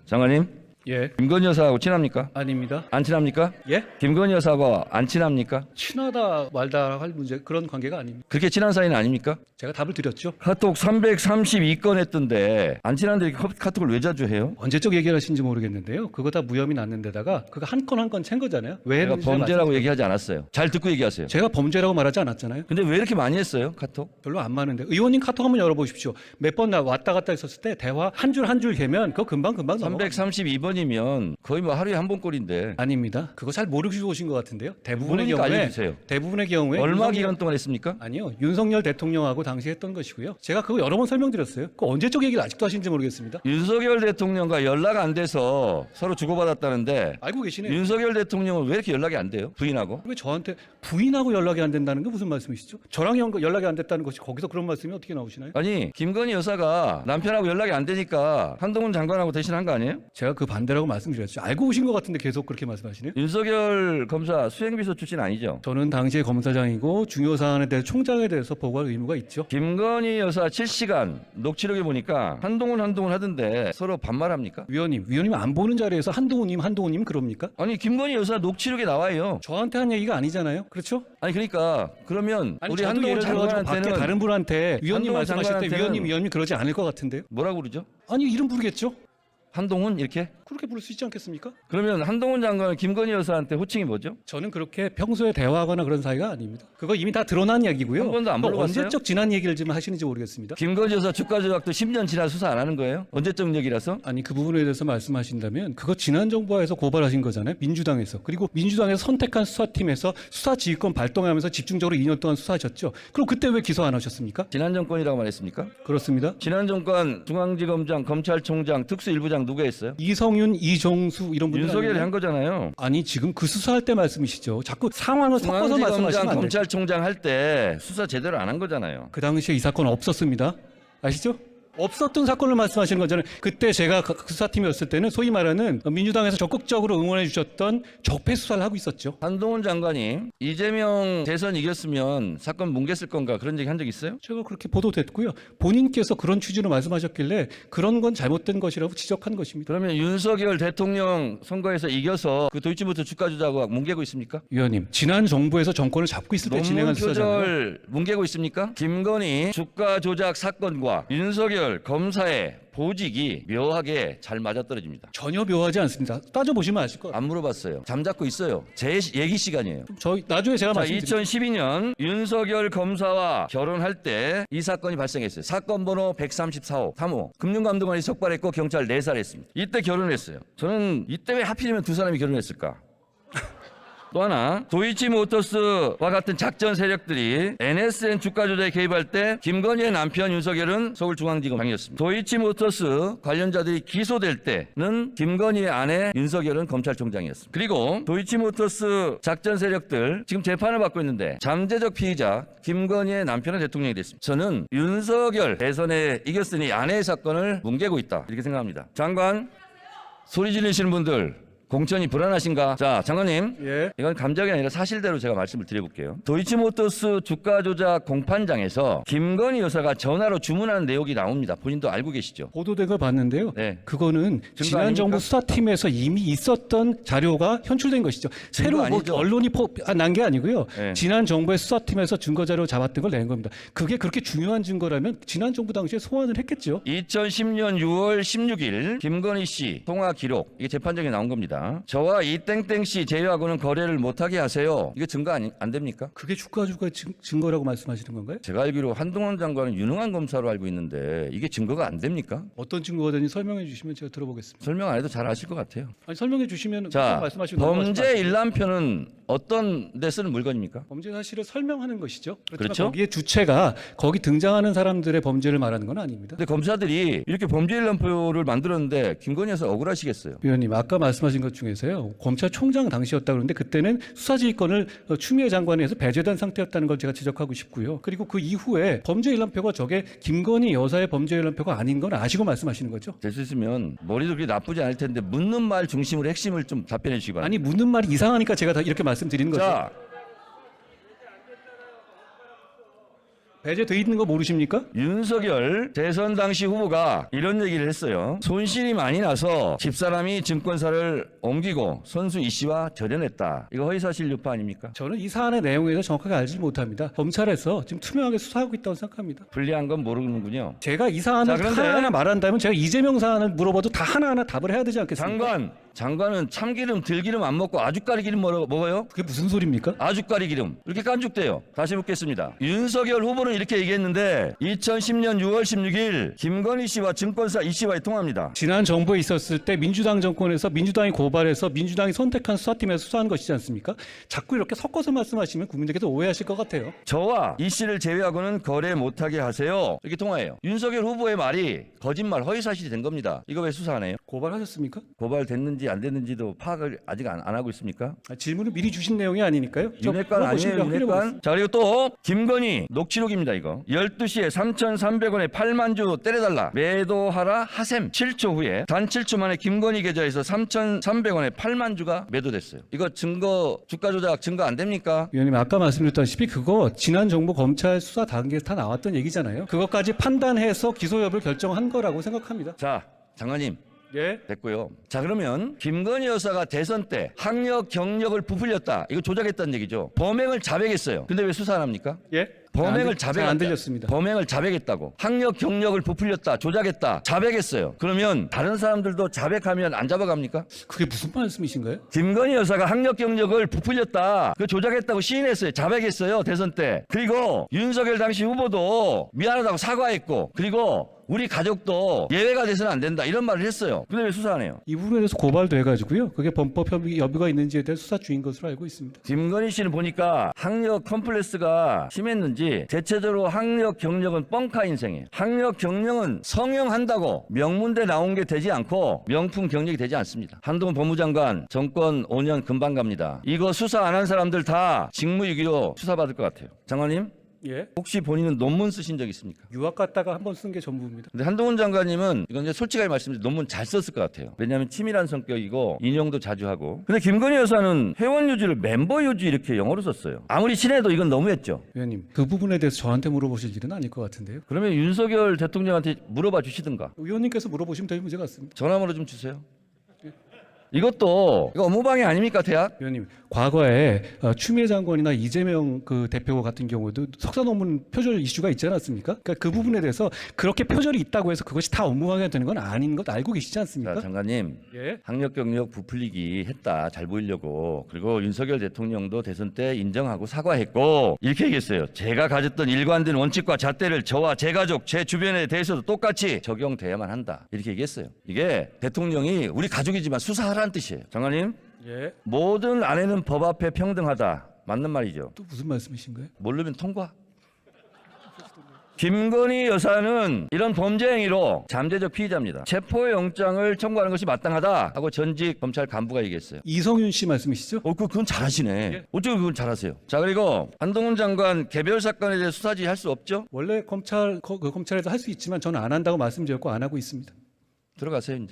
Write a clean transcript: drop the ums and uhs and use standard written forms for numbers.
장관님, 예. 김건희 여사하고 친합니까? 아닙니다. 안 친합니까? 예? 김건희 여사하고 안 친합니까? 친하다 말다 할 문제 그런 관계가 아닙니다. 그렇게 친한 사이는 아닙니까? 제가 답을 드렸죠. 카톡 332건 했던데 안 친한데 카톡을 왜 자주 해요? 언제적 얘기를 하신지 모르겠는데요. 그거 다 무혐의 났는 데다가 그거 한 건 한 건 챈 거잖아요. 왜 제가 했는지 범죄라고 얘기하지 않았어요. 잘 듣고 얘기하세요. 제가 범죄라고 말하지 않았잖아요. 근데 왜 이렇게 많이 했어요, 카톡? 별로 안 많은데. 의원님 카톡 한번 열어보십시오. 몇 번 왔다 갔다 했었을 때 대화 한 줄 한 줄 개면 그거 금방 넘어가. 332번이면 거의 뭐 하루에 한 번 꼴인데 아닙니다. 그거 잘 모르시고 오신 것 같은데요. 대부분의 모르니까 경우에 알려주세요. 대부분의 경우에 얼마 윤석열- 기간 동안 했습니까? 아니요. 윤석열 대통령하고 당시 했던 것이고요. 제가 그거 여러 번 설명드렸어요. 그 언제적 얘기를 아직도 하시는지 모르겠습니다. 윤석열 대통령과 연락 안 돼서 서로 주고받았다는데 알고 계시네요. 윤석열 대통령은 왜 이렇게 연락이 안 돼요? 부인하고? 왜 저한테 부인하고 연락이 안 된다는 게 무슨 말씀이시죠? 저랑 연락이 안 됐다는 것이 거기서 그런 말씀이 어떻게 나오시나요? 아니 김건희 여사가 남편하고 연락이 안 되니까 한동훈 장관하고 대신한 거 아니에요? 제가 그 반대라고 말씀드렸죠. 알고 오신 것 같은데 계속 그렇게 말씀하시네요. 윤석열 검사 수행비서 출신 아니죠? 저는 당시에 검사장이고 중요 사안에 대해 총장에 대해서 보고할 의무가 있죠. 김건희 여사 7시간 녹취록에 보니까 한동훈 하던데 서로 반말합니까? 위원님 안 보는 자리에서 한동훈님 그럽니까? 아니 김건희 여사 녹취록에 나와요. 저한테 한 얘기가 아니잖아요. 그렇죠? 아니 그러니까 그러면 아니 우리 저도 한동훈 예를 들어가지고 밖에 장관한테는 다른 분한테 위원님 한동훈 말씀하실 때 장관한테는 위원님 그러지 않을 것 같은데요. 뭐라고 그러죠? 아니 이름 부르겠죠. 한동훈 이렇게? 그렇게 부를 수 있지 않겠습니까? 그러면 한동훈 장관은 김건희 여사한테 호칭이 뭐죠? 저는 그렇게 평소에 대화하거나 그런 사이가 아닙니다. 그거 이미 다 드러난 얘기고요. 한 번도 안 그거 물어봤어요? 언제적 지난 얘기를 지금 하시는지 모르겠습니다. 김건희 여사 주가 조작도 10년 지나 수사 안 하는 거예요? 언제적 얘기라서? 아니 그 부분에 대해서 말씀하신다면 그거 지난 정부에서 고발하신 거잖아요. 민주당에서. 그리고 민주당에서 선택한 수사팀에서 수사지휘권 발동하면서 집중적으로 2년 동안 수사하셨죠. 그럼 그때 왜 기소 안 하셨습니까? 지난 정권이라고 말했습니까? 그렇습니다. 지난 정권 중앙지검장, 검찰총장, 특수일부장 누가 했어요? 이성윤, 이종수 이런 분들 윤석열이 아니에요? 한 거잖아요. 아니 지금 그 수사할 때 말씀이시죠. 자꾸 상황을 섞어서 중앙지검장, 말씀하시면 안 돼요. 검찰총장 할 때 수사 제대로 안 한 거잖아요. 그 당시에 이 사건 없었습니다. 아시죠? 없었던 사건을 말씀하시는 거잖아요. 그때 제가 그 수사팀이었을 때는 소위 말하는 민주당에서 적극적으로 응원해 주셨던 적폐 수사를 하고 있었죠. 한동훈 장관이 이재명 대선 이겼으면 사건 뭉갰을 건가 그런 얘기 한 적 있어요? 제가 그렇게 보도됐고요. 본인께서 그런 취지로 말씀하셨길래 그런 건 잘못된 것이라고 지적한 것입니다. 그러면 윤석열 대통령 선거에서 이겨서 그 도이치모터 주가 조작과 뭉개고 있습니까? 위원님, 지난 정부에서 정권을 잡고 있을 때 논문 진행한 수사잖아요. 표절 뭉개고 있습니까? 김건희 주가 조작 사건과 윤석열 검사의 보직이 묘하게 잘 맞아떨어집니다. 전혀 묘하지 않습니다. 따져보시면 아실 것 같아요. 안 물어봤어요. 잠잡고 있어요. 제 얘기 시간이에요. 나중에 제가 자, 말씀드릴게요. 2012년 윤석열 검사와 결혼할 때 이 사건이 발생했어요. 사건 번호 134호 3호 금융감독원이 적발했고 경찰 내살했습니다. 이때 결혼했어요. 저는 이때 왜 하필이면 두 사람이 결혼했을까? 또 하나 도이치모터스와 같은 작전 세력들이 NSN 주가 조작에 개입할 때 김건희의 남편 윤석열은 서울중앙지검장이었습니다. 도이치모터스 관련자들이 기소될 때는 김건희의 아내 윤석열은 검찰총장이었습니다. 그리고 도이치모터스 작전 세력들 지금 재판을 받고 있는데 잠재적 피의자 김건희의 남편은 대통령이 됐습니다. 저는 윤석열 대선에 이겼으니 아내의 사건을 뭉개고 있다 이렇게 생각합니다. 장관 소리 지르시는 분들 공천이 불안하신가? 자, 장관님. 예. 이건 감정이 아니라 사실대로 제가 말씀을 드려볼게요. 도이치모터스 주가 조작 공판장에서 김건희 여사가 전화로 주문하는 내용이 나옵니다. 본인도 알고 계시죠? 보도된 걸 봤는데요. 네. 그거는 지난 아닙니까? 정부 수사팀에서 이미 있었던 자료가 현출된 것이죠. 새로 뭐 아니죠? 언론이 난 게 아니고요. 네. 지난 정부의 수사팀에서 증거 자료 잡았던 걸 낸 겁니다. 그게 그렇게 중요한 증거라면 지난 정부 당시에 소환을 했겠죠. 2010년 6월 16일 김건희 씨 통화 기록 이게 재판정에 나온 겁니다. 저와 이 땡땡 씨 제외하고는 거래를 못하게 하세요. 이게 증거 안 됩니까? 그게 주가 조작의 증거라고 말씀하시는 건가요? 제가 알기로 한동훈 장관은 유능한 검사로 알고 있는데 이게 증거가 안 됩니까? 어떤 증거가 되는지 설명해 주시면 제가 들어보겠습니다. 설명 안 해도 잘 아실 것 같아요. 아니 설명해 주시면 자, 말씀하시는 거 범죄 일람표는 어떤 데 쓰는 물건입니까? 범죄 사실을 설명하는 것이죠. 그렇지만 그렇죠? 거기에 주체가 거기 등장하는 사람들의 범죄를 말하는 건 아닙니다. 근데 검사들이 이렇게 범죄 일람표를 만들었는데 김건희 여사 억울하시겠어요? 위원님 아까 말씀하신 것 중에서요 검찰총장 당시였다 그러는데 그때는 수사지휘권을 추미애 장관에 의해서 배제된 상태였다는 걸 제가 지적하고 싶고요. 그리고 그 이후에 범죄 일람표가 저게 김건희 여사의 범죄 일람표가 아닌 건 아시고 말씀하시는 거죠? 될 수 있으면 머리도 그렇게 나쁘지 않을 텐데 묻는 말 중심으로 핵심을 좀 답변해 주시기 바랍니다. 아니 묻는 말이 이상하니까 제가 다 이렇게 말씀드리는 거죠. 자, 배제돼 있는 거 모르십니까? 윤석열 대선 당시 후보가 이런 얘기를 했어요. 손실이 많이 나서 집사람이 증권사를 옮기고 선수 이 씨와 절연했다. 이거 허위사실 유포 아닙니까? 저는 이 사안의 내용에 대해서 정확하게 알지 못합니다. 검찰에서 지금 투명하게 수사하고 있다고 생각합니다. 불리한 건 모르는군요. 제가 이 사안을 자, 그런데 하나하나 말한다면 제가 이재명 사안을 물어봐도 다 하나하나 답을 해야 되지 않겠습니까? 장관은 참기름 들기름 안 먹고 아주까리 기름 먹어요? 그게 무슨 소리입니까? 아주까리 기름 이렇게 깐죽대요. 다시 묻겠습니다. 윤석열 후보는 이렇게 얘기했는데 2010년 6월 16일 김건희 씨와 증권사 이 씨와의 통화입니다. 지난 정부에 있었을 때 민주당 정권에서 민주당이 고발해서 민주당이 선택한 수사팀에서 수사한 것이지 않습니까? 자꾸 이렇게 섞어서 말씀하시면 국민들께서 오해하실 것 같아요. 저와 이 씨를 제외하고는 거래 못하게 하세요. 이렇게 통화해요. 윤석열 후보의 말이 거짓말 허위사실이 된 겁니다. 이거 왜 수사 안 해요? 고발하셨습니까? 고발됐는지 안 됐는지도 파악을 아직 안 하고 있습니까? 질문을 미리 주신 내용이 아니니까요. 윤핵관 아니에요, 윤핵관. 자, 그리고 또 김건희 녹취록입니다, 이거. 12시에 3,300원에 8만 주 때려달라. 매도하라 하셈. 7초 후에 단 7초 만에 김건희 계좌에서 3,300원에 8만 주가 매도됐어요. 이거 증거, 주가 조작 증거 안 됩니까? 위원님 아까 말씀드렸다시피 그거 지난 정부 검찰 수사 단계에서 다 나왔던 얘기잖아요. 그것까지 판단해서 기소 여부를 결정한 거라고 생각합니다. 자, 장관님. 예. 됐고요. 자, 그러면 김건희 여사가 대선 때 학력 경력을 부풀렸다. 이거 조작했다는 얘기죠. 범행을 자백했어요. 근데 왜 수사 안 합니까? 예? 범행을 안 들렸습니다. 범행을 자백했다고. 학력 경력을 부풀렸다. 조작했다. 자백했어요. 그러면 다른 사람들도 자백하면 안 잡아갑니까? 그게 무슨 말씀이신가요? 김건희 여사가 학력 경력을 부풀렸다. 그 조작했다고 시인했어요. 자백했어요. 대선 때. 그리고 윤석열 당시 후보도 미안하다고 사과했고, 그리고 우리 가족도 예외가 돼서는 안 된다. 이런 말을 했어요. 근데 왜 수사 안 해요? 이 부분에 대해서 고발도 해가지고요. 그게 범법 여부가 있는지에 대해 수사 중인 것으로 알고 있습니다. 김건희 씨는 보니까 학력 컴플렉스가 심했는지 대체적으로 학력 경력은 뻥카 인생이에요. 학력 경력은 성형한다고 명문대 나온 게 되지 않고 명품 경력이 되지 않습니다. 한동훈 법무장관 정권 5년 금방 갑니다. 이거 수사 안 한 사람들 다 직무유기로 수사받을 것 같아요. 장관님, 예. 혹시 본인은 논문 쓰신 적 있습니까? 유학 갔다가 한 번 쓴 게 전부입니다. 근데 한동훈 장관님은 이건 이제 솔직하게 말씀드리면 논문 잘 썼을 것 같아요. 왜냐하면 치밀한 성격이고 인용도 자주 하고. 근데 김건희 여사는 회원 유지를 멤버 유지 이렇게 영어로 썼어요. 아무리 친해도 이건 너무했죠. 위원님, 그 부분에 대해서 저한테 물어보실 일은 아닐 것 같은데요. 그러면 윤석열 대통령한테 물어봐 주시든가. 위원님께서 물어보시면 될 문제 같습니다. 전화번호 좀 주세요. 이것도 이거 업무방해 아닙니까, 대학? 위원님, 과거에 추미애 장관이나 이재명 그 대표 같은 경우도 석사 논문 표절 이슈가 있지 않았습니까? 그러니까 그 부분에 대해서 그렇게 표절이 있다고 해서 그것이 다 업무방해가 되는 건 아닌 것 알고 계시지 않습니까? 자, 장관님. 예. 학력 경력 부풀리기 했다. 잘 보이려고. 그리고 윤석열 대통령도 대선 때 인정하고 사과했고 이렇게 얘기했어요. 제가 가졌던 일관된 원칙과 잣대를 저와 제 가족, 제 주변에 대해서도 똑같이 적용돼야만 한다. 이렇게 얘기했어요. 이게 대통령이 우리 가족이지만 수사하라는 뜻이에요. 장관님. 예. 모든 아내는 법 앞에 평등하다. 맞는 말이죠. 또 무슨 말씀이신가요? 모르면 통과. 김건희 여사는 이런 범죄 행위로 잠재적 피의자입니다. 체포영장을 청구하는 것이 마땅하다 하고 전직 검찰 간부가 얘기했어요. 이성윤 씨 말씀이시죠? 그건 잘하시네. 예. 어떻게 그건 잘하세요? 자, 그리고 한동훈 장관 개별 사건에 대해 수사지 할 수 없죠? 원래 검찰에서 할 수 있지만 저는 안 한다고 말씀드렸고 안 하고 있습니다. 들어가세요, 이제.